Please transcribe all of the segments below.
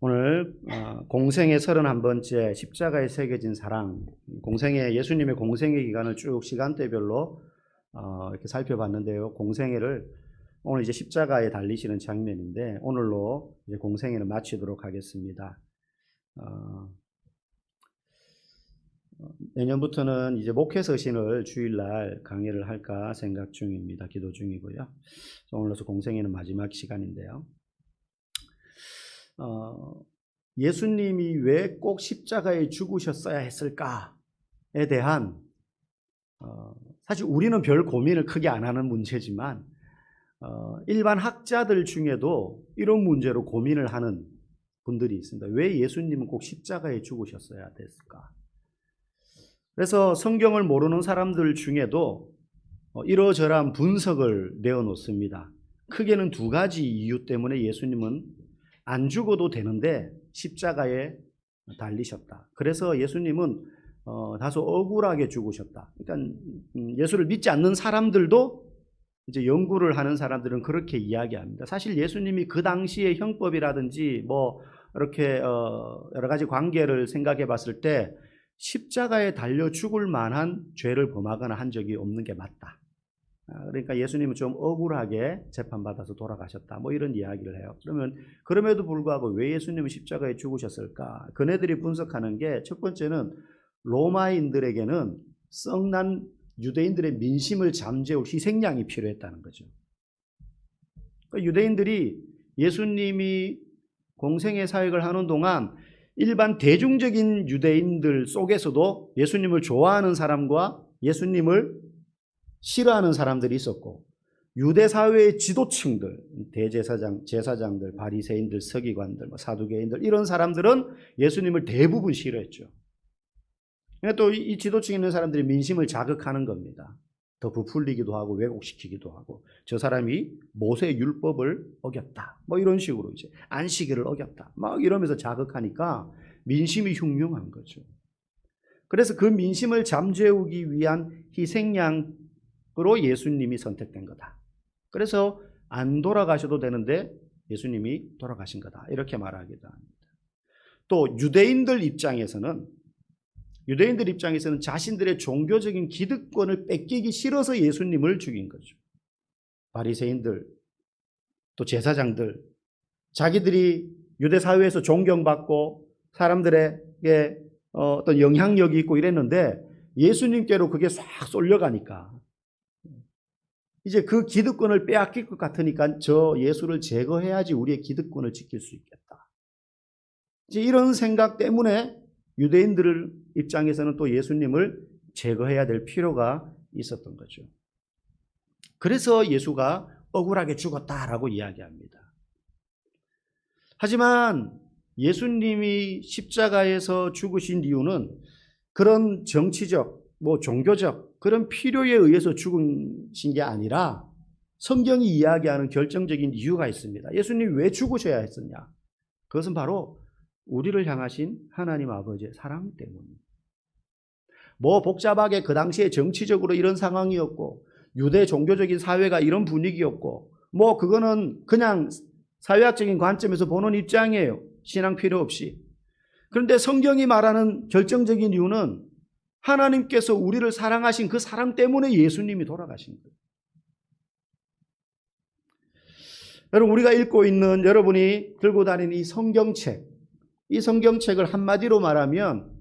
오늘 공생의 31번째 십자가에 새겨진 사랑, 예수님의 공생의 기간을 쭉 시간대별로 이렇게 살펴봤는데요. 공생애를 오늘 이제 십자가에 달리시는 장면인데 오늘로 이제 공생애를 마치도록 하겠습니다. 내년부터는 이제 목회서신을 주일날 강의를 할까 생각 중입니다. 기도 중이고요. 오늘로서 공생애는 마지막 시간인데요. 예수님이 왜 꼭 십자가에 죽으셨어야 했을까에 대한 사실 우리는 별 고민을 크게 안 하는 문제지만 일반 학자들 중에도 이런 문제로 고민을 하는 분들이 있습니다. 왜 예수님은 꼭 십자가에 죽으셨어야 됐을까? 그래서 성경을 모르는 사람들 중에도 이러저러한 분석을 내어놓습니다. 크게는 두 가지 이유 때문에 예수님은 안 죽어도 되는데 십자가에 달리셨다. 그래서 예수님은 다소 억울하게 죽으셨다. 그러니까 예수를 믿지 않는 사람들도 이제 연구를 하는 사람들은 그렇게 이야기합니다. 사실 예수님이 그 당시의 형법이라든지 뭐 이렇게 여러 가지 관계를 생각해 봤을 때 십자가에 달려 죽을 만한 죄를 범하거나 한 적이 없는 게 맞다. 그러니까 예수님은 좀 억울하게 재판받아서 돌아가셨다. 뭐 이런 이야기를 해요. 그러면 그럼에도 불구하고 왜 예수님은 십자가에 죽으셨을까? 그네들이 분석하는 게 첫 번째는 로마인들에게는 썩난 유대인들의 민심을 잠재울 희생양이 필요했다는 거죠. 그러니까 유대인들이 예수님이 공생애 사역을 하는 동안 일반 대중적인 유대인들 속에서도 예수님을 좋아하는 사람과 예수님을 싫어하는 사람들이 있었고 유대 사회의 지도층들, 제사장들, 바리새인들, 서기관들, 사두개인들 이런 사람들은 예수님을 대부분 싫어했죠. 또 이 지도층에 있는 사람들이 민심을 자극하는 겁니다. 더 부풀리기도 하고 왜곡시키기도 하고 저 사람이 모세 율법을 어겼다. 뭐 이런 식으로 이제 안식일을 어겼다. 막 이러면서 자극하니까 민심이 흉흉한 거죠. 그래서 그 민심을 잠재우기 위한 희생양 으로 예수님이 선택된 거다. 그래서 안 돌아가셔도 되는데 예수님이 돌아가신 거다. 이렇게 말하기도 합니다. 또 유대인들 입장에서는 자신들의 종교적인 기득권을 뺏기기 싫어서 예수님을 죽인 거죠. 바리새인들, 또 제사장들, 자기들이 유대 사회에서 존경받고 사람들에게 어떤 영향력이 있고 이랬는데 예수님께로 그게 싹 쏠려가니까 이제 그 기득권을 빼앗길 것 같으니까 저 예수를 제거해야지 우리의 기득권을 지킬 수 있겠다. 이제 이런 생각 때문에 유대인들 입장에서는 또 예수님을 제거해야 될 필요가 있었던 거죠. 그래서 예수가 억울하게 죽었다라고 이야기합니다. 하지만 예수님이 십자가에서 죽으신 이유는 그런 정치적, 종교적 그런 필요에 의해서 죽으신 게 아니라 성경이 이야기하는 결정적인 이유가 있습니다. 예수님이 왜 죽으셔야 했었냐? 그것은 바로 우리를 향하신 하나님 아버지의 사랑 때문입니다. 복잡하게 그 당시에 정치적으로 이런 상황이었고 유대 종교적인 사회가 이런 분위기였고 그거는 그냥 사회학적인 관점에서 보는 입장이에요. 신앙 필요 없이. 그런데 성경이 말하는 결정적인 이유는 하나님께서 우리를 사랑하신 그 사랑 때문에 예수님이 돌아가신 거예요. 여러분, 우리가 읽고 있는 여러분이 들고 다니는 이 성경책을 한마디로 말하면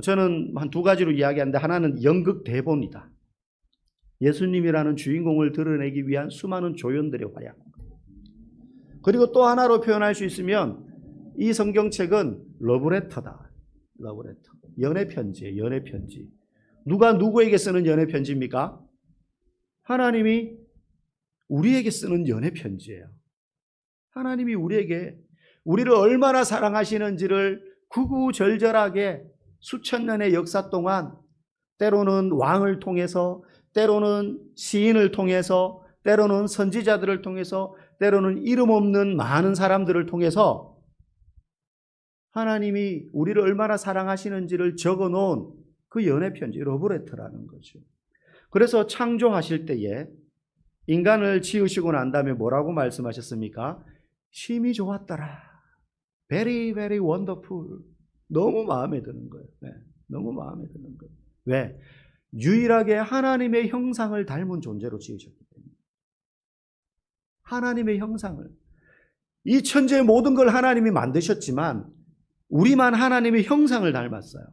저는 한 두 가지로 이야기하는데 하나는 연극 대본이다. 예수님이라는 주인공을 드러내기 위한 수많은 조연들의 활약. 그리고 또 하나로 표현할 수 있으면 이 성경책은 러브레터다. 러브레터. 연애편지예요. 연애편지. 누가 누구에게 쓰는 연애편지입니까? 하나님이 우리에게 쓰는 연애편지예요. 하나님이 우리를 얼마나 사랑하시는지를 구구절절하게 수천 년의 역사 동안 때로는 왕을 통해서, 때로는 시인을 통해서, 때로는 선지자들을 통해서, 때로는 이름 없는 많은 사람들을 통해서 하나님이 우리를 얼마나 사랑하시는지를 적어놓은 그 연애편지, 러브레터라는 거죠. 그래서 창조하실 때에 인간을 지으시고 난 다음에 뭐라고 말씀하셨습니까? 심히 좋았더라. very, very wonderful. 너무 마음에 드는 거예요. 네, 너무 마음에 드는 거예요. 왜? 유일하게 하나님의 형상을 닮은 존재로 지으셨기 때문에. 하나님의 형상을. 이 천지의 모든 걸 하나님이 만드셨지만 우리만 하나님의 형상을 닮았어요.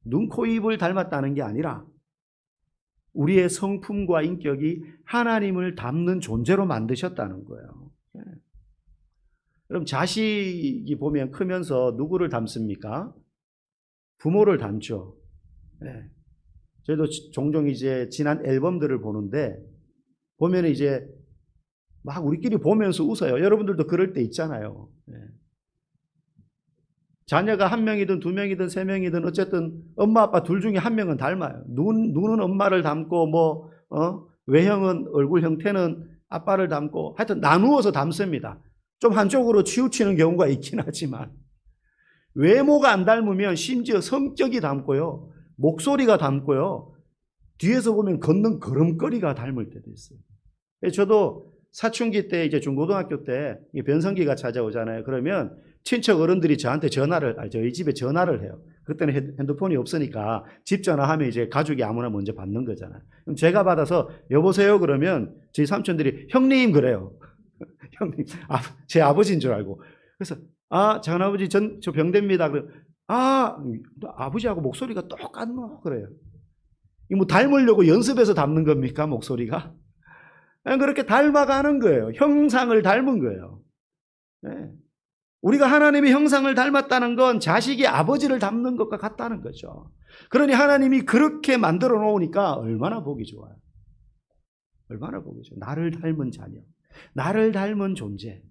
눈, 코, 입을 닮았다는 게 아니라 우리의 성품과 인격이 하나님을 닮는 존재로 만드셨다는 거예요. 네. 그럼 자식이 보면 크면서 누구를 닮습니까? 부모를 닮죠. 네. 저희도 종종 이제 지난 앨범들을 보는데 보면 이제 막 우리끼리 보면서 웃어요. 여러분들도 그럴 때 있잖아요. 네. 자녀가 한 명이든 두 명이든 세 명이든 어쨌든 엄마 아빠 둘 중에 한 명은 닮아요. 눈은 엄마를 닮고 외형은 얼굴 형태는 아빠를 닮고 하여튼 나누어서 닮습니다. 좀 한쪽으로 치우치는 경우가 있긴 하지만 외모가 안 닮으면 심지어 성격이 닮고요. 목소리가 닮고요. 뒤에서 보면 걷는 걸음걸이가 닮을 때도 있어요. 저도 사춘기 때 이제 중고등학교 때 변성기가 찾아오잖아요. 그러면 친척 어른들이 저한테 저희 집에 전화를 해요. 그때는 핸드폰이 없으니까 집 전화하면 이제 가족이 아무나 먼저 받는 거잖아요. 그럼 제가 받아서 여보세요 그러면 저희 삼촌들이 형님 그래요. 형님, 제 아버지인 줄 알고. 그래서 장아버지 저 병됩니다. 그래. 아버지하고 목소리가 똑같노 그래요. 이 뭐 닮으려고 연습해서 닮는 겁니까 목소리가? 그렇게 닮아가는 거예요. 형상을 닮은 거예요. 네. 우리가 하나님의 형상을 닮았다는 건 자식이 아버지를 닮는 것과 같다는 거죠. 그러니 하나님이 그렇게 만들어 놓으니까 얼마나 보기 좋아요. 얼마나 보기 좋아요. 나를 닮은 자녀, 나를 닮은 존재.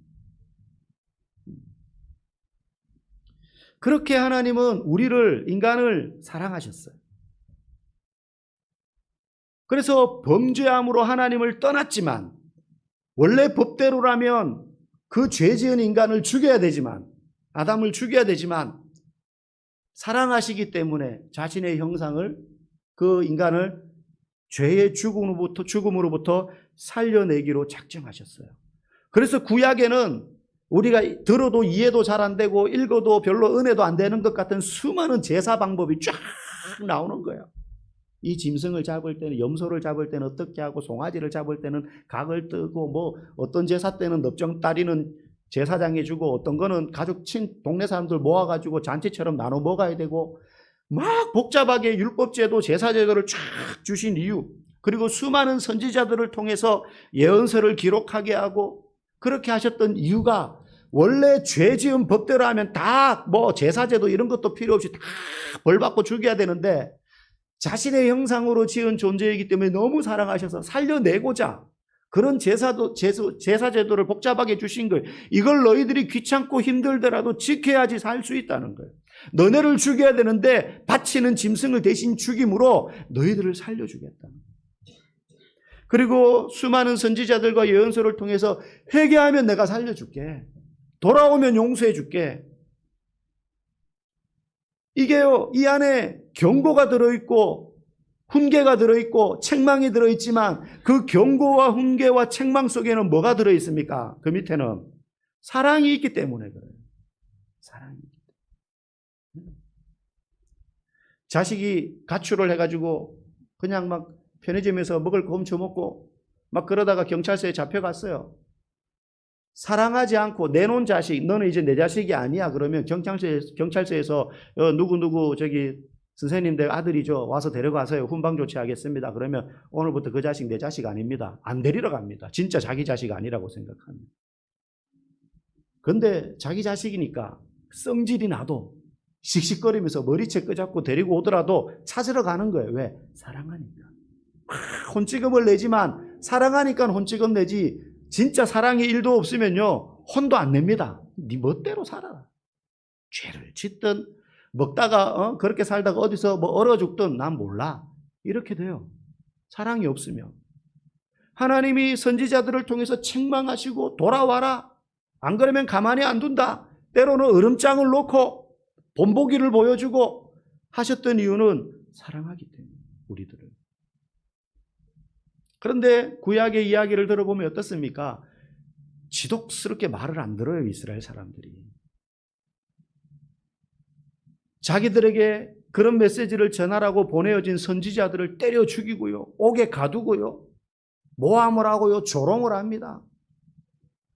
그렇게 하나님은 인간을 사랑하셨어요. 그래서 범죄함으로 하나님을 떠났지만 원래 법대로라면 그 죄 지은 인간을 죽여야 되지만 아담을 죽여야 되지만 사랑하시기 때문에 자신의 형상을 그 인간을 죄의 죽음으로부터 살려내기로 작정하셨어요. 그래서 구약에는 우리가 들어도 이해도 잘 안 되고 읽어도 별로 은혜도 안 되는 것 같은 수많은 제사 방법이 쫙 나오는 거예요. 이 짐승을 잡을 때는 염소를 잡을 때는 어떻게 하고 송아지를 잡을 때는 각을 뜨고 어떤 제사 때는 넙정 따리는 제사장에 주고 어떤 거는 가족 동네 사람들 모아가지고 잔치처럼 나눠 먹어야 되고 막 복잡하게 율법제도 제사제도를 쫙 주신 이유 그리고 수많은 선지자들을 통해서 예언서를 기록하게 하고 그렇게 하셨던 이유가 원래 죄 지은 법대로 하면 다 제사제도 이런 것도 필요 없이 다 벌받고 죽여야 되는데 자신의 형상으로 지은 존재이기 때문에 너무 사랑하셔서 살려내고자 그런 제사제도를 복잡하게 주신 거예요. 이걸 너희들이 귀찮고 힘들더라도 지켜야지 살 수 있다는 거예요. 너네를 죽여야 되는데 바치는 짐승을 대신 죽임으로 너희들을 살려주겠다는 거예요. 그리고 수많은 선지자들과 예언서를 통해서 회개하면 내가 살려줄게. 돌아오면 용서해 줄게. 이게요, 이 안에 경고가 들어있고 훈계가 들어있고 책망이 들어있지만 그 경고와 훈계와 책망 속에는 뭐가 들어있습니까? 그 밑에는 사랑이 있기 때문에 그래요. 사랑이 있기 때문에. 자식이 가출을 해가지고 그냥 막 편의점에서 먹을 거 훔쳐먹고 막 그러다가 경찰서에 잡혀갔어요. 사랑하지 않고 내놓은 자식, 너는 이제 내 자식이 아니야. 그러면 경찰서에서 누구 저기 선생님 내 아들이죠. 와서 데려가세요. 훈방 조치하겠습니다. 그러면 오늘부터 그 자식 내 자식 아닙니다. 안 데리러 갑니다. 진짜 자기 자식 아니라고 생각합니다. 그런데 자기 자식이니까 성질이 나도 씩씩거리면서 머리채 끄잡고 데리고 오더라도 찾으러 가는 거예요. 왜? 사랑하니까. 혼찌금을 내지만 사랑하니까 혼찌금 내지 진짜 사랑이 1도 없으면요 혼도 안 냅니다. 네 멋대로 살아라. 죄를 짓든 먹다가 그렇게 살다가 어디서 얼어 죽든 난 몰라. 이렇게 돼요. 사랑이 없으면. 하나님이 선지자들을 통해서 책망하시고 돌아와라. 안 그러면 가만히 안 둔다. 때로는 얼음장을 놓고 본보기를 보여주고 하셨던 이유는 사랑하기 때문에 우리들을. 그런데 구약의 이야기를 들어보면 어떻습니까? 지독스럽게 말을 안 들어요, 이스라엘 사람들이. 자기들에게 그런 메시지를 전하라고 보내어진 선지자들을 때려 죽이고요. 옥에 가두고요. 모함을 하고요. 조롱을 합니다.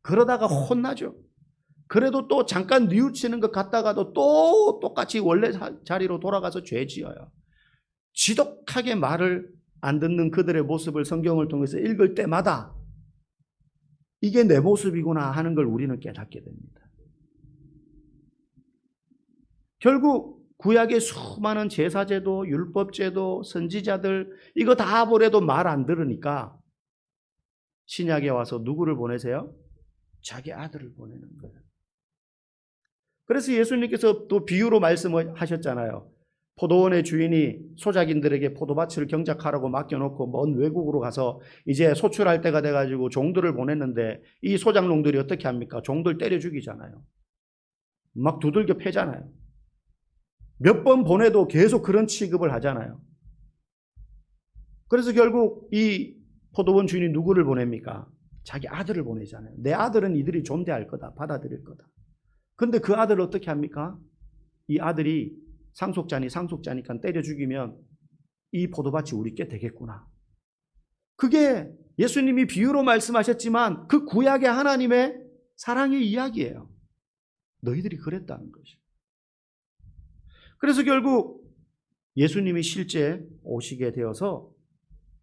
그러다가 혼나죠. 그래도 또 잠깐 뉘우치는 것 같다가도 또 똑같이 원래 자리로 돌아가서 죄 지어요. 지독하게 말을 안 듣는 그들의 모습을 성경을 통해서 읽을 때마다 이게 내 모습이구나 하는 걸 우리는 깨닫게 됩니다. 결국 구약의 수많은 제사제도, 율법제도, 선지자들 이거 다 보내도 말 안 들으니까 신약에 와서 누구를 보내세요? 자기 아들을 보내는 거예요. 그래서 예수님께서 또 비유로 말씀을 하셨잖아요. 포도원의 주인이 소작인들에게 포도밭을 경작하라고 맡겨놓고 먼 외국으로 가서 이제 소출할 때가 돼가지고 종들을 보냈는데 이 소작농들이 어떻게 합니까? 종들 때려 죽이잖아요. 막 두들겨 패잖아요. 몇 번 보내도 계속 그런 취급을 하잖아요. 그래서 결국 이 포도원 주인이 누구를 보냅니까? 자기 아들을 보내잖아요. 내 아들은 이들이 존대할 거다. 받아들일 거다. 근데 그 아들을 어떻게 합니까? 이 아들이 상속자니까 때려 죽이면 이 포도밭이 우리께 되겠구나. 그게 예수님이 비유로 말씀하셨지만 그 구약의 하나님의 사랑의 이야기예요. 너희들이 그랬다는 것이죠. 그래서 결국 예수님이 실제 오시게 되어서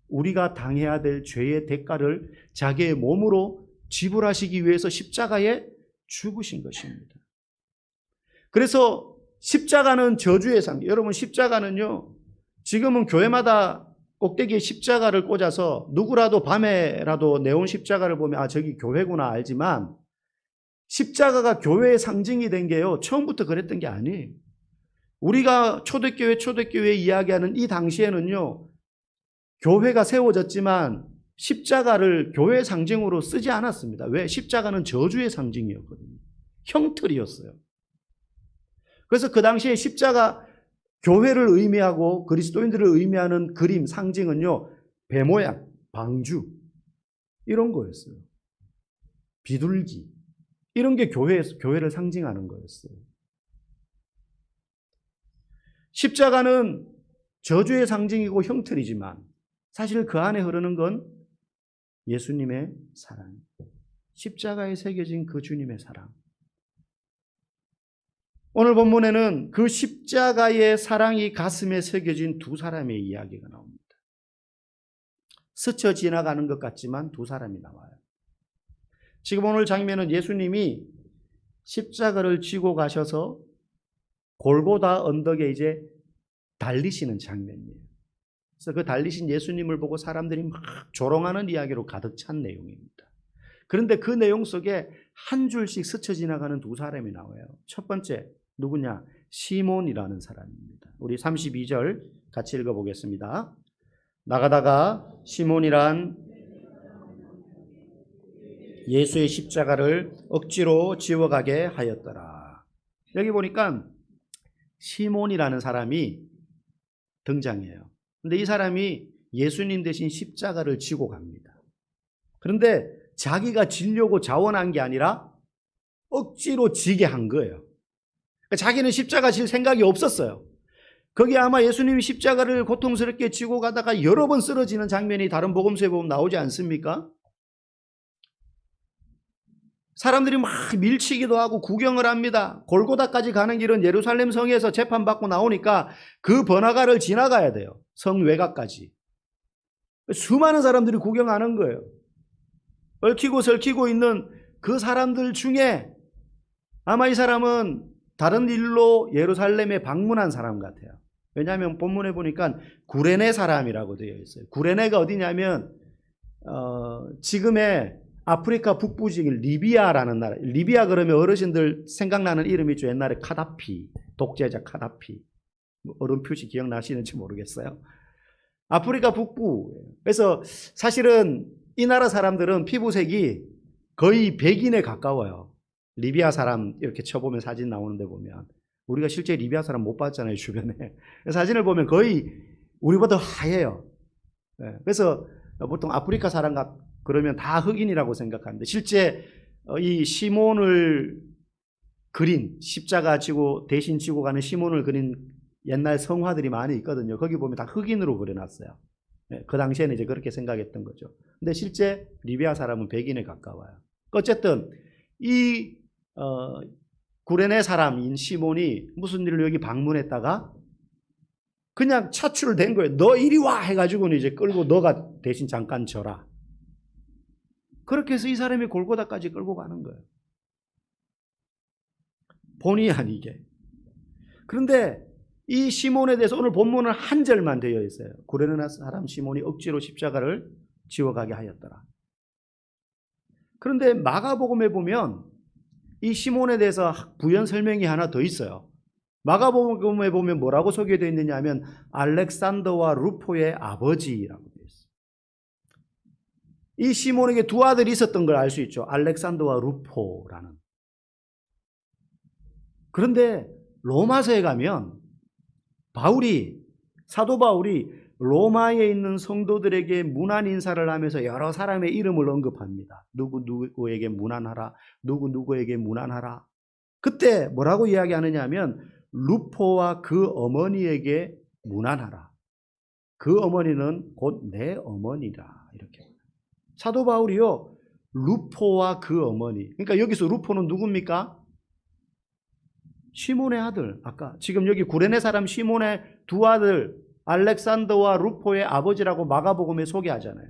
우리가 당해야 될 죄의 대가를 자기의 몸으로 지불하시기 위해서 십자가에 죽으신 것입니다. 그래서 십자가는 저주의 상징. 여러분 십자가는요. 지금은 교회마다 꼭대기에 십자가를 꽂아서 누구라도 밤에라도 네온 십자가를 보면 아 저기 교회구나 알지만 십자가가 교회의 상징이 된 게요. 처음부터 그랬던 게 아니에요. 우리가 초대교회 이야기하는 이 당시에는요. 교회가 세워졌지만 십자가를 교회의 상징으로 쓰지 않았습니다. 왜? 십자가는 저주의 상징이었거든요. 형틀이었어요. 그래서 그 당시에 십자가 교회를 의미하고 그리스도인들을 의미하는 그림, 상징은요. 배 모양, 방주 이런 거였어요. 비둘기 이런 게 교회를 상징하는 거였어요. 십자가는 저주의 상징이고 형틀이지만 사실 그 안에 흐르는 건 예수님의 사랑, 십자가에 새겨진 그 주님의 사랑. 오늘 본문에는 그 십자가의 사랑이 가슴에 새겨진 두 사람의 이야기가 나옵니다. 스쳐 지나가는 것 같지만 두 사람이 나와요. 지금 오늘 장면은 예수님이 십자가를 지고 가셔서 골고다 언덕에 이제 달리시는 장면이에요. 그래서 그 달리신 예수님을 보고 사람들이 막 조롱하는 이야기로 가득 찬 내용입니다. 그런데 그 내용 속에 한 줄씩 스쳐 지나가는 두 사람이 나와요. 첫 번째 누구냐? 시몬이라는 사람입니다. 우리 32절 같이 읽어보겠습니다. 나가다가 시몬이란 예수의 십자가를 억지로 지워가게 하였더라. 여기 보니까 시몬이라는 사람이 등장해요. 근데 이 사람이 예수님 대신 십자가를 지고 갑니다. 그런데 자기가 지려고 자원한 게 아니라 억지로 지게 한 거예요. 그러니까 자기는 십자가 질 생각이 없었어요. 거기 아마 예수님이 십자가를 고통스럽게 지고 가다가 여러 번 쓰러지는 장면이 다른 복음서에 보면 나오지 않습니까? 사람들이 막 밀치기도 하고 구경을 합니다. 골고다까지 가는 길은 예루살렘 성에서 재판받고 나오니까 그 번화가를 지나가야 돼요. 성 외곽까지. 수많은 사람들이 구경하는 거예요. 얽히고 설키고 있는 그 사람들 중에 아마 이 사람은 다른 일로 예루살렘에 방문한 사람 같아요. 왜냐하면 본문에 보니까 구레네 사람이라고 되어 있어요. 구레네가 어디냐면 지금의 아프리카 북부 지역인 리비아라는 나라. 리비아 그러면 어르신들 생각나는 이름이 있죠. 옛날에 카다피, 독재자 카다피. 얼음 표시 기억나시는지 모르겠어요. 아프리카 북부. 그래서 사실은 이 나라 사람들은 피부색이 거의 백인에 가까워요. 리비아 사람 이렇게 쳐보면 사진 나오는데 보면 우리가 실제 리비아 사람 못 봤잖아요. 주변에. 사진을 보면 거의 우리보다 하얘요. 그래서 보통 아프리카 사람 그러면 다 흑인이라고 생각하는데 실제 이 시몬을 그린 십자가 지고 대신 지고 가는 시몬을 그린 옛날 성화들이 많이 있거든요. 거기 보면 다 흑인으로 그려놨어요. 그 당시에는 이제 그렇게 생각했던 거죠. 근데 실제 리비아 사람은 백인에 가까워요. 어쨌든 이 구레네 사람인 시몬이 무슨 일로 여기 방문했다가 그냥 차출된 거예요. 너 이리 와 해가지고는 이제 끌고 너가 대신 잠깐 져라. 그렇게 해서 이 사람이 골고다까지 끌고 가는 거예요. 본의 아니게. 그런데 이 시몬에 대해서 오늘 본문은 한 절만 되어 있어요. 구레네 사람 시몬이 억지로 십자가를 지워가게 하였더라. 그런데 마가복음에 보면 이 시몬에 대해서 부연 설명이 하나 더 있어요. 마가복음에 보면 뭐라고 소개되어 있느냐 하면 알렉산더와 루포의 아버지라고 되어 있어요. 이 시몬에게 두 아들이 있었던 걸 알 수 있죠. 알렉산더와 루포라는. 그런데 로마서에 가면 사도 바울이 로마에 있는 성도들에게 문안 인사를 하면서 여러 사람의 이름을 언급합니다. 누구에게 문안하라, 누구에게 문안하라. 그때 뭐라고 이야기하느냐 하면 루포와 그 어머니에게 문안하라. 그 어머니는 곧 내 어머니라. 이렇게. 사도 바울이요, 루포와 그 어머니. 그러니까 여기서 루포는 누굽니까? 시몬의 아들. 아까 지금 여기 구레네 사람 시몬의 두 아들 알렉산더와 루포의 아버지라고 마가복음에 소개하잖아요.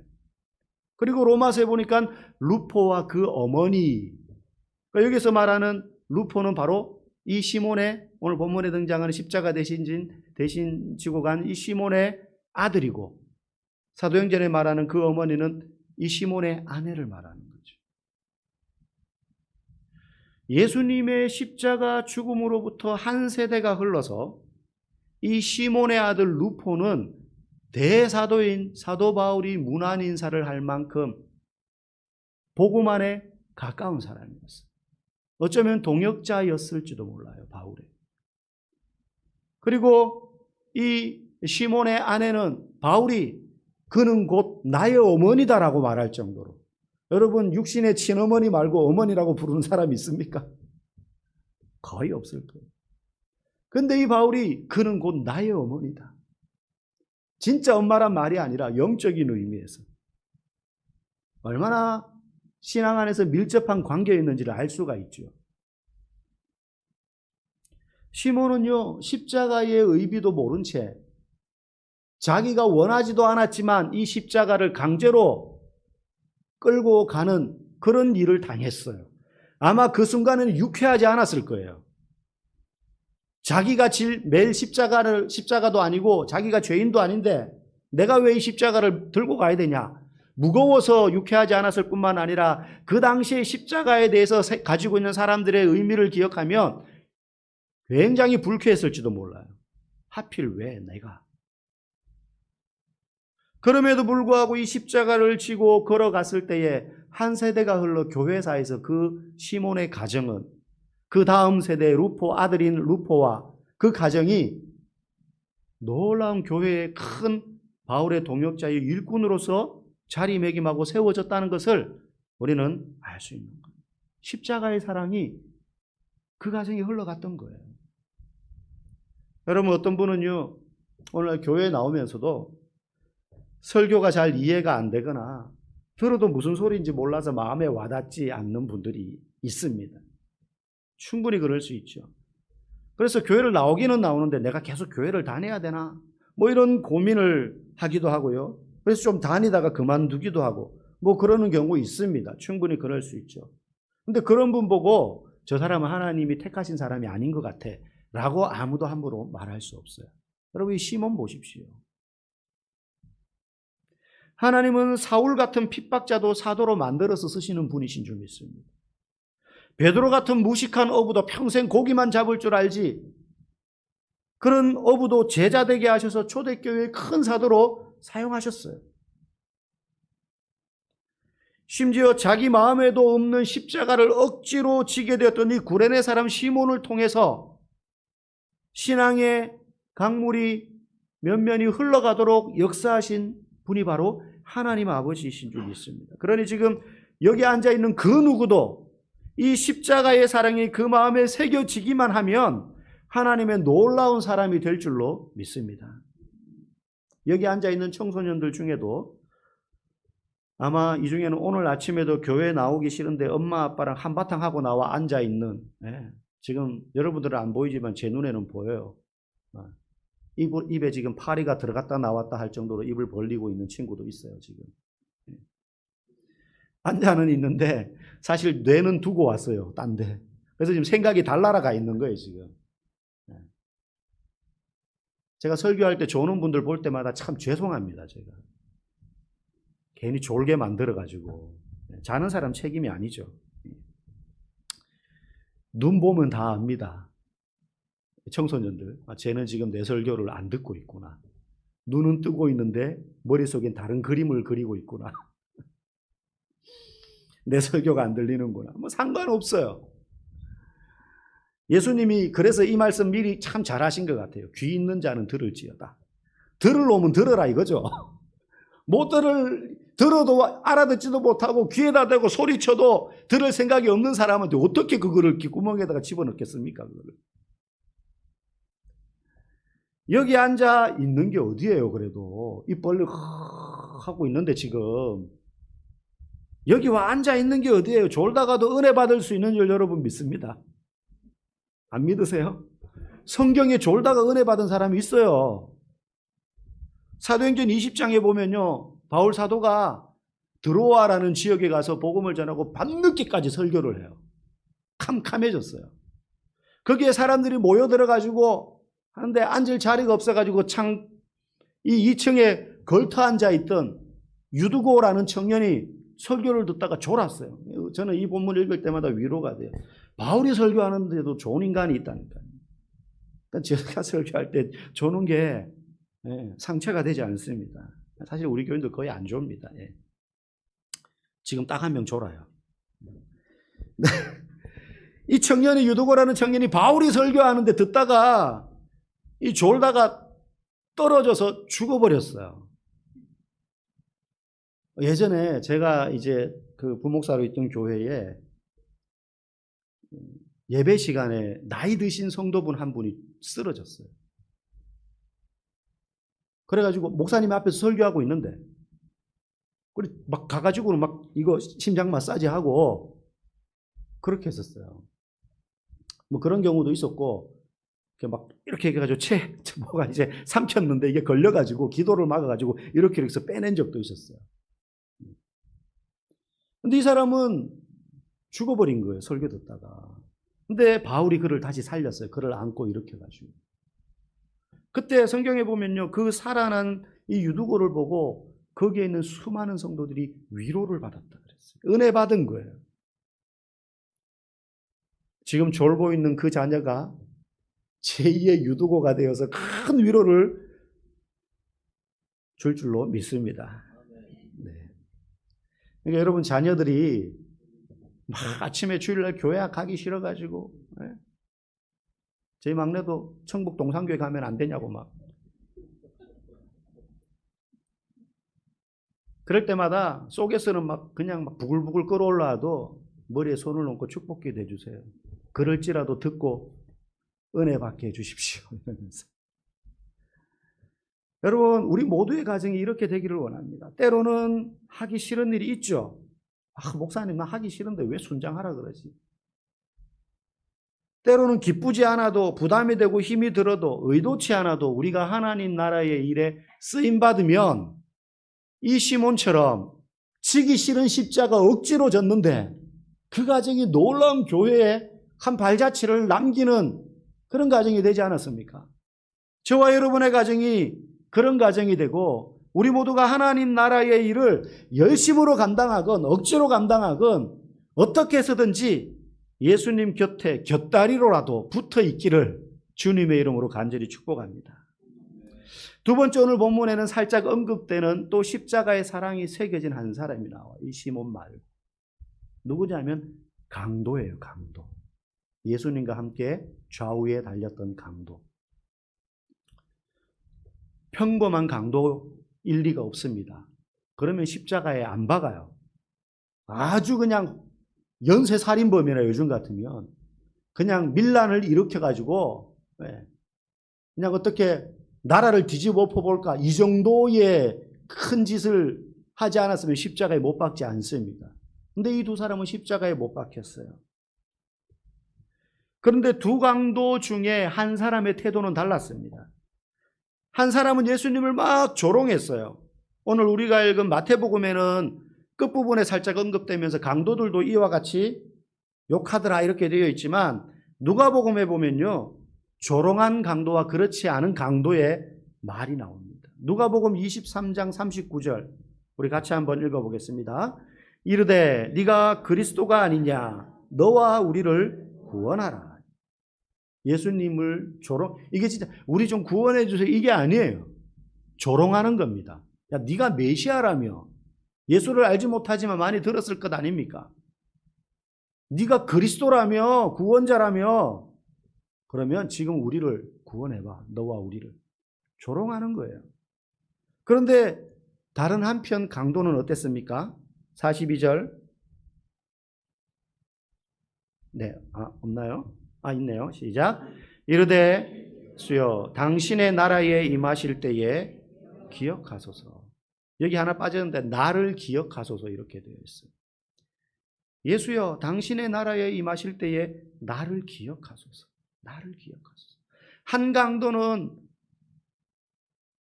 그리고 로마서에 보니까 루포와 그 어머니. 그러니까 여기서 말하는 루포는 바로 이 시몬의 오늘 본문에 등장하는 십자가 대신 지고 간 이 시몬의 아들이고, 사도행전에 말하는 그 어머니는 이 시몬의 아내를 말하는 거죠. 예수님의 십자가 죽음으로부터 한 세대가 흘러서 이 시몬의 아들 루포는 대사도인 사도 바울이 문안 인사를 할 만큼 복음 안에 가까운 사람이었어요. 어쩌면 동역자였을지도 몰라요, 바울의. 그리고 이 시몬의 아내는 바울이 그는 곧 나의 어머니다라고 말할 정도로, 여러분 육신의 친어머니 말고 어머니라고 부르는 사람이 있습니까? 거의 없을 거예요. 근데 이 바울이 그는 곧 나의 어머니다. 진짜 엄마란 말이 아니라 영적인 의미에서 얼마나 신앙 안에서 밀접한 관계였는지를 알 수가 있죠. 시몬은요, 십자가의 의미도 모른 채 자기가 원하지도 않았지만 이 십자가를 강제로 끌고 가는 그런 일을 당했어요. 아마 그 순간에는 유쾌하지 않았을 거예요. 자기가 매일 십자가도 아니고 자기가 죄인도 아닌데 내가 왜 이 십자가를 들고 가야 되냐. 무거워서 유쾌하지 않았을 뿐만 아니라 그 당시에 십자가에 대해서 가지고 있는 사람들의 의미를 기억하면 굉장히 불쾌했을지도 몰라요. 하필 왜 내가. 그럼에도 불구하고 이 십자가를 지고 걸어갔을 때에 한 세대가 흘러 교회사에서 그 시몬의 가정은 그 다음 세대의 루포 아들인 루포와 그 가정이 놀라운 교회의 큰 바울의 동역자의 일꾼으로서 자리매김하고 세워졌다는 것을 우리는 알 수 있는 거예요. 십자가의 사랑이 그 가정에 흘러갔던 거예요. 여러분, 어떤 분은요, 오늘 교회에 나오면서도 설교가 잘 이해가 안 되거나 들어도 무슨 소리인지 몰라서 마음에 와닿지 않는 분들이 있습니다. 충분히 그럴 수 있죠. 그래서 교회를 나오기는 나오는데 내가 계속 교회를 다녀야 되나? 뭐 이런 고민을 하기도 하고요. 그래서 좀 다니다가 그만두기도 하고 뭐 그러는 경우 있습니다. 충분히 그럴 수 있죠. 근데 그런 분 보고 저 사람은 하나님이 택하신 사람이 아닌 것 같아 라고 아무도 함부로 말할 수 없어요. 여러분, 이 시몬 보십시오. 하나님은 사울 같은 핍박자도 사도로 만들어서 쓰시는 분이신 줄 믿습니다. 베드로 같은 무식한 어부도 평생 고기만 잡을 줄 알지, 그런 어부도 제자 되게 하셔서 초대교회의 큰 사도로 사용하셨어요. 심지어 자기 마음에도 없는 십자가를 억지로 지게 되었던 이 구레네 사람 시몬을 통해서 신앙의 강물이 면면이 흘러가도록 역사하신 분이 바로 하나님 아버지이신 줄 믿습니다. 그러니 지금 여기 앉아있는 그 누구도 이 십자가의 사랑이 그 마음에 새겨지기만 하면 하나님의 놀라운 사람이 될 줄로 믿습니다. 여기 앉아있는 청소년들 중에도 아마 이 중에는 오늘 아침에도 교회 나오기 싫은데 엄마 아빠랑 한바탕 하고 나와 앉아있는, 지금 여러분들은 안 보이지만 제 눈에는 보여요. 입에 지금 파리가 들어갔다 나왔다 할 정도로 입을 벌리고 있는 친구도 있어요, 지금. 앉아는 있는데 사실 뇌는 두고 왔어요, 딴 데. 그래서 지금 생각이 달나라가 있는 거예요, 지금. 제가 설교할 때 조는 분들 볼 때마다 참 죄송합니다, 제가. 괜히 졸게 만들어가지고. 자는 사람 책임이 아니죠. 눈 보면 다 압니다. 청소년들, 쟤는 지금 내 설교를 안 듣고 있구나. 눈은 뜨고 있는데 머릿속엔 다른 그림을 그리고 있구나. 내 설교가 안 들리는구나. 뭐 상관없어요. 예수님이 그래서 이 말씀 미리 참 잘하신 것 같아요. 귀 있는 자는 들을지어다. 들을 놈은 들어라 이거죠. 못 들어도 알아듣지도 못하고 귀에다 대고 소리쳐도 들을 생각이 없는 사람한테 어떻게 그거를 귓구멍에다가 집어넣겠습니까? 그거를. 여기 앉아 있는 게 어디예요? 그래도 입 벌려 하고 있는데 지금 여기 와 앉아 있는 게 어디예요? 졸다가도 은혜 받을 수 있는 줄 여러분 믿습니다. 안 믿으세요? 성경에 졸다가 은혜 받은 사람이 있어요. 사도행전 20장에 보면요, 바울 사도가 드로아라는 지역에 가서 복음을 전하고 밤늦게까지 설교를 해요. 캄캄해졌어요. 거기에 사람들이 모여들어가지고 하는데 앉을 자리가 없어가지고 이 2층에 걸터 앉아있던 유두고라는 청년이 설교를 듣다가 졸았어요. 저는 이 본문 읽을 때마다 위로가 돼요. 바울이 설교하는데도 좋은 인간이 있다니까요. 그러니까 제가 설교할 때 조는 게 상처가 되지 않습니다. 사실 우리 교인들 거의 안 좁니다. 지금 딱 한 명 졸아요. 이 청년이 유두고라는 청년이 바울이 설교하는데 듣다가 이 졸다가 떨어져서 죽어버렸어요. 예전에 제가 이제 그 부목사로 있던 교회에 예배 시간에 나이 드신 성도분 한 분이 쓰러졌어요. 그래가지고 목사님 앞에서 설교하고 있는데, 막 가가지고는 막 이거 심장 마사지 하고 그렇게 했었어요. 뭐 그런 경우도 있었고, 막 이렇게 해가지고 뭐가 이제 삼켰는데 이게 걸려가지고 기도를 막아가지고 이렇게 해서 빼낸 적도 있었어요. 근데 이 사람은 죽어버린 거예요, 설교 듣다가. 근데 바울이 그를 다시 살렸어요. 그를 안고 일으켜가지고. 그때 성경에 보면요, 그 살아난 이 유두고를 보고 거기에 있는 수많은 성도들이 위로를 받았다 그랬어요. 은혜 받은 거예요. 지금 졸고 있는 그 자녀가 제2의 유두고가 되어서 큰 위로를 줄 줄로 믿습니다. 네. 그러니까 여러분 자녀들이 막 아침에 주일날 교회 가기 싫어가지고, 저희 막내도 청북 동산교회 가면 안 되냐고 막. 그럴 때마다 속에서는 막 그냥 막 부글부글 끓어올라도 머리에 손을 얹고 축복기도 해주세요. 그럴지라도 듣고 은혜 받게 해주십시오. 이러면서. 여러분, 우리 모두의 가정이 이렇게 되기를 원합니다. 때로는 하기 싫은 일이 있죠. 목사님, 나 하기 싫은데 왜 순장하라 그러지? 때로는 기쁘지 않아도 부담이 되고 힘이 들어도 의도치 않아도 우리가 하나님 나라의 일에 쓰임받으면 이 시몬처럼 지기 싫은 십자가 억지로 졌는데 그 가정이 놀라운 교회의 한 발자취를 남기는 그런 가정이 되지 않았습니까? 저와 여러분의 가정이 그런 가정이 되고 우리 모두가 하나님 나라의 일을 열심으로 감당하건 억지로 감당하건 어떻게 해서든지 예수님 곁에 곁다리로라도 붙어 있기를 주님의 이름으로 간절히 축복합니다. 두 번째, 오늘 본문에는 살짝 언급되는 또 십자가의 사랑이 새겨진 한 사람이 나와요. 이 시몬 말고. 누구냐면 강도예요. 강도. 예수님과 함께 좌우에 달렸던 강도. 평범한 강도일 리가 없습니다. 그러면 십자가에 안 박아요. 아주 그냥 연쇄 살인범이나 요즘 같으면 그냥 밀란을 일으켜가지고 그냥 어떻게 나라를 뒤집어 엎어볼까 이 정도의 큰 짓을 하지 않았으면 십자가에 못 박지 않습니다. 근데 이 두 사람은 십자가에 못 박혔어요. 그런데 두 강도 중에 한 사람의 태도는 달랐습니다. 한 사람은 예수님을 막 조롱했어요. 오늘 우리가 읽은 마태복음에는 끝부분에 살짝 언급되면서 강도들도 이와 같이 욕하더라 이렇게 되어 있지만 누가복음에 보면요, 조롱한 강도와 그렇지 않은 강도의 말이 나옵니다. 누가복음 23장 39절 우리 같이 한번 읽어보겠습니다. 이르되 네가 그리스도가 아니냐 너와 우리를 구원하라. 예수님을 조롱, 이게 진짜 우리 좀 구원해 주세요 이게 아니에요. 조롱하는 겁니다. 야, 네가 메시아라며, 예수를 알지 못하지만 많이 들었을 것 아닙니까? 네가 그리스도라며, 구원자라며, 그러면 지금 우리를 구원해봐. 너와 우리를. 조롱하는 거예요. 그런데 다른 한편 강도는 어땠습니까? 42절. 네, 없나요? 있네요. 시작. 이르되 주여 당신의 나라에 임하실 때에 기억하소서. 여기 하나 빠졌는데 나를 기억하소서 이렇게 되어 있어요. 예수여 당신의 나라에 임하실 때에 나를 기억하소서. 나를 기억하소서. 한 강도는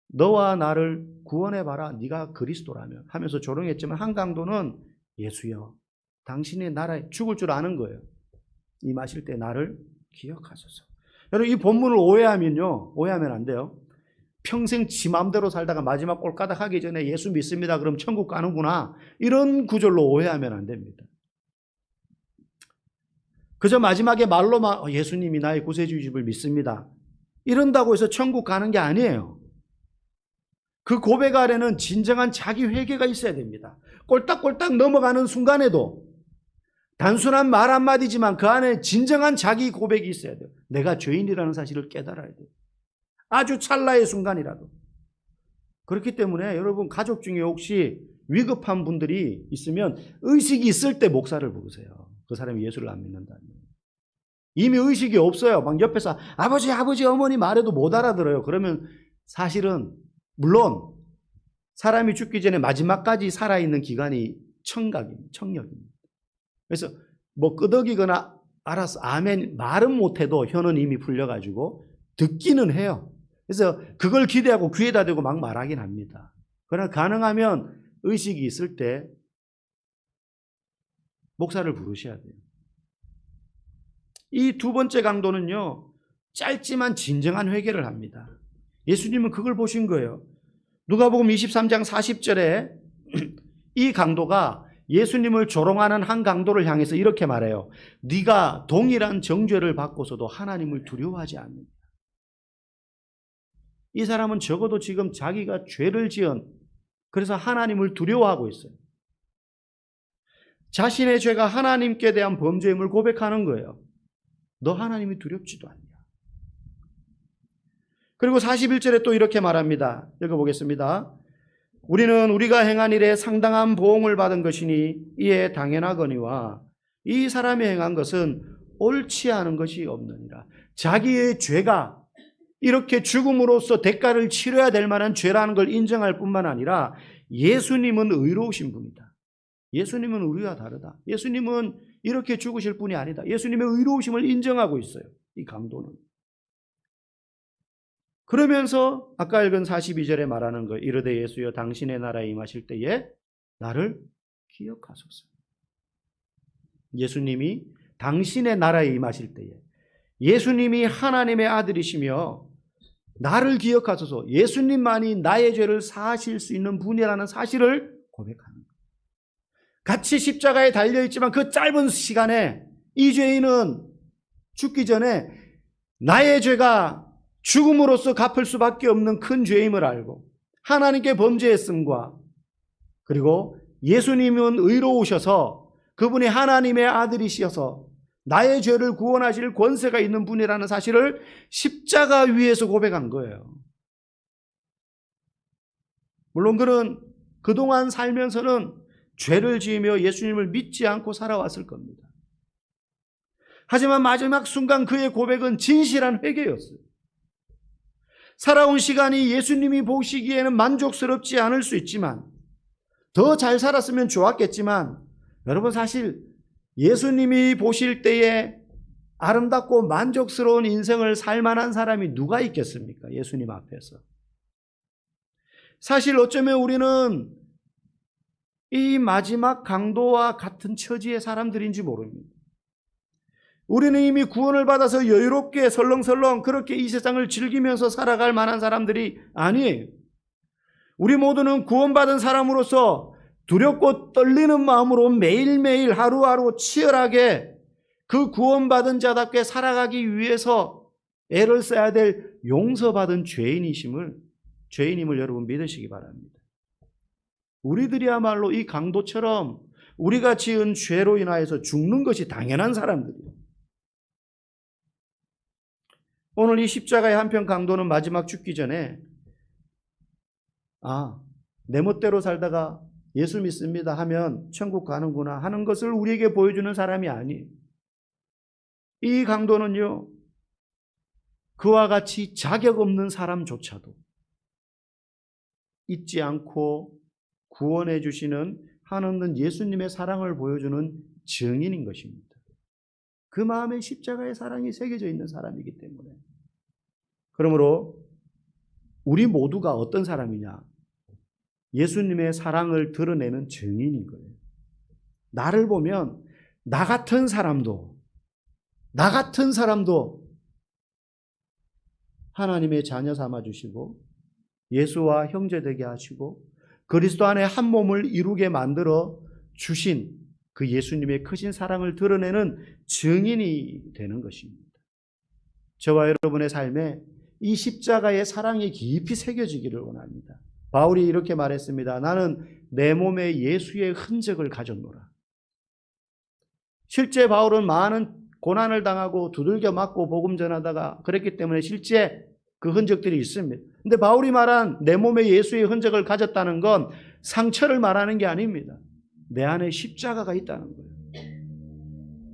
너와 나를 구원해봐라 네가 그리스도라며 하면서 조롱했지만 한 강도는 예수여 당신의 나라에 죽을 줄 아는 거예요. 임하실 때 나를 기억하소서. 여러분 이 본문을 오해하면 안 돼요. 평생 지 마음대로 살다가 마지막 꼴까닥 하기 전에 예수 믿습니다 그럼 천국 가는구나 이런 구절로 오해하면 안 됩니다. 그저 마지막에 말로만 예수님이 나의 구세주이심을 믿습니다 이런다고 해서 천국 가는 게 아니에요. 그 고백 아래는 진정한 자기 회개가 있어야 됩니다. 꼴딱꼴딱 넘어가는 순간에도 단순한 말 한마디지만 그 안에 진정한 자기 고백이 있어야 돼요. 내가 죄인이라는 사실을 깨달아야 돼요. 아주 찰나의 순간이라도. 그렇기 때문에 여러분 가족 중에 혹시 위급한 분들이 있으면 의식이 있을 때 목사를 부르세요. 그 사람이 예수를 안 믿는다면. 이미 의식이 없어요. 막 옆에서 아버지 어머니 말해도 못 알아들어요. 그러면 사실은 물론 사람이 죽기 전에 마지막까지 살아있는 기간이 청력입니다. 그래서 뭐 끄덕이거나 알아서 아멘 말은 못해도 혀는 이미 풀려가지고 듣기는 해요. 그래서 그걸 기대하고 귀에다 대고 막 말하긴 합니다. 그러나 가능하면 의식이 있을 때 목사를 부르셔야 돼요. 이 두 번째 강도는요, 짧지만 진정한 회개를 합니다. 예수님은 그걸 보신 거예요. 누가복음 23장 40절에 이 강도가 예수님을 조롱하는 한 강도를 향해서 이렇게 말해요. 네가 동일한 정죄를 받고서도 하나님을 두려워하지 않는다. 이 사람은 적어도 지금 자기가 죄를 지은, 그래서 하나님을 두려워하고 있어요. 자신의 죄가 하나님께 대한 범죄임을 고백하는 거예요. 너 하나님이 두렵지도 않냐. 그리고 41절에 또 이렇게 말합니다. 읽어보겠습니다. 우리는 우리가 행한 일에 상당한 보응을 받은 것이니 이에 당연하거니와 이 사람이 행한 것은 옳지 않은 것이 없느니라. 자기의 죄가 이렇게 죽음으로써 대가를 치러야 될 만한 죄라는 걸 인정할 뿐만 아니라 예수님은 의로우신 분이다. 예수님은 우리와 다르다. 예수님은 이렇게 죽으실 분이 아니다. 예수님의 의로우심을 인정하고 있어요. 이 강도는. 그러면서 아까 읽은 42절에 말하는 거 이르되 예수여 당신의 나라에 임하실 때에 나를 기억하소서. 예수님이 당신의 나라에 임하실 때에 예수님이 하나님의 아들이시며 나를 기억하소서. 예수님만이 나의 죄를 사하실 수 있는 분이라는 사실을 고백하는 거예요. 같이 십자가에 달려있지만 그 짧은 시간에 이 죄인은 죽기 전에 나의 죄가 죽음으로써 갚을 수밖에 없는 큰 죄임을 알고 하나님께 범죄했음과 그리고 예수님은 의로우셔서 그분이 하나님의 아들이셔서 나의 죄를 구원하실 권세가 있는 분이라는 사실을 십자가 위에서 고백한 거예요. 물론 그는 그동안 살면서는 죄를 지으며 예수님을 믿지 않고 살아왔을 겁니다. 하지만 마지막 순간 그의 고백은 진실한 회개였어요. 살아온 시간이 예수님이 보시기에는 만족스럽지 않을 수 있지만, 더 잘 살았으면 좋았겠지만, 여러분 사실 예수님이 보실 때에 아름답고 만족스러운 인생을 살 만한 사람이 누가 있겠습니까? 예수님 앞에서. 사실 어쩌면 우리는 이 마지막 강도와 같은 처지의 사람들인지 모릅니다. 우리는 이미 구원을 받아서 여유롭게 설렁설렁 그렇게 이 세상을 즐기면서 살아갈 만한 사람들이 아니에요. 우리 모두는 구원받은 사람으로서 두렵고 떨리는 마음으로 매일매일 하루하루 치열하게 그 구원받은 자답게 살아가기 위해서 애를 써야 될 용서받은 죄인임을 여러분 믿으시기 바랍니다. 우리들이야말로 이 강도처럼 우리가 지은 죄로 인하여서 죽는 것이 당연한 사람들이에요. 오늘 이 십자가의 한편 강도는 마지막 죽기 전에 내 멋대로 살다가 예수 믿습니다 하면 천국 가는구나 하는 것을 우리에게 보여주는 사람이 아니에요. 이 강도는요, 그와 같이 자격 없는 사람조차도 잊지 않고 구원해 주시는 한없는 예수님의 사랑을 보여주는 증인인 것입니다. 그 마음에 십자가의 사랑이 새겨져 있는 사람이기 때문에. 그러므로 우리 모두가 어떤 사람이냐? 예수님의 사랑을 드러내는 증인인 거예요. 나를 보면 나 같은 사람도 하나님의 자녀 삼아주시고 예수와 형제되게 하시고 그리스도 안에 한 몸을 이루게 만들어 주신 그 예수님의 크신 사랑을 드러내는 증인이 되는 것입니다. 저와 여러분의 삶에 이 십자가의 사랑이 깊이 새겨지기를 원합니다. 바울이 이렇게 말했습니다. 나는 내 몸에 예수의 흔적을 가졌노라. 실제 바울은 많은 고난을 당하고 두들겨 맞고 복음 전하다가 그랬기 때문에 실제 그 흔적들이 있습니다. 근데 바울이 말한 내 몸에 예수의 흔적을 가졌다는 건 상처를 말하는 게 아닙니다. 내 안에 십자가가 있다는 거예요.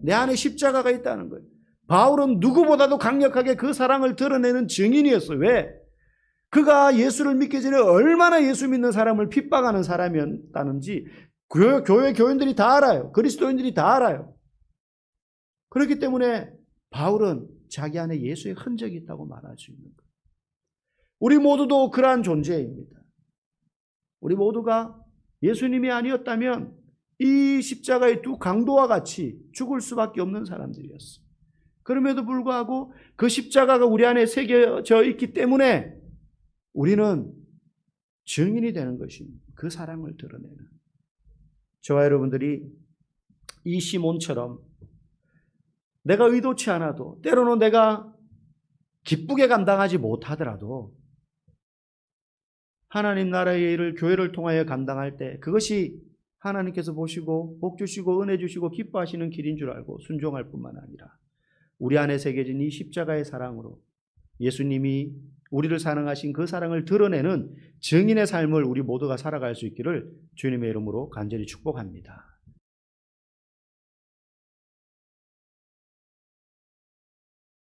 내 안에 십자가가 있다는 거예요. 바울은 누구보다도 강력하게 그 사랑을 드러내는 증인이었어요. 왜? 그가 예수를 믿기 전에 얼마나 예수 믿는 사람을 핍박하는 사람이었다는지 교회 교인들이 다 알아요. 그리스도인들이 다 알아요. 그렇기 때문에 바울은 자기 안에 예수의 흔적이 있다고 말할 수 있는 거예요. 우리 모두도 그러한 존재입니다. 우리 모두가 예수님이 아니었다면 이 십자가의 두 강도와 같이 죽을 수밖에 없는 사람들이었어요. 그럼에도 불구하고 그 십자가가 우리 안에 새겨져 있기 때문에 우리는 증인이 되는 것입니다. 그 사랑을 드러내는. 저와 여러분들이 이 시몬처럼 내가 의도치 않아도 때로는 내가 기쁘게 감당하지 못하더라도 하나님 나라의 일을 교회를 통하여 감당할 때 그것이 하나님께서 보시고 복 주시고 은혜 주시고 기뻐하시는 길인 줄 알고 순종할 뿐만 아니라 우리 안에 새겨진 이 십자가의 사랑으로 예수님이 우리를 사랑하신 그 사랑을 드러내는 증인의 삶을 우리 모두가 살아갈 수 있기를 주님의 이름으로 간절히 축복합니다.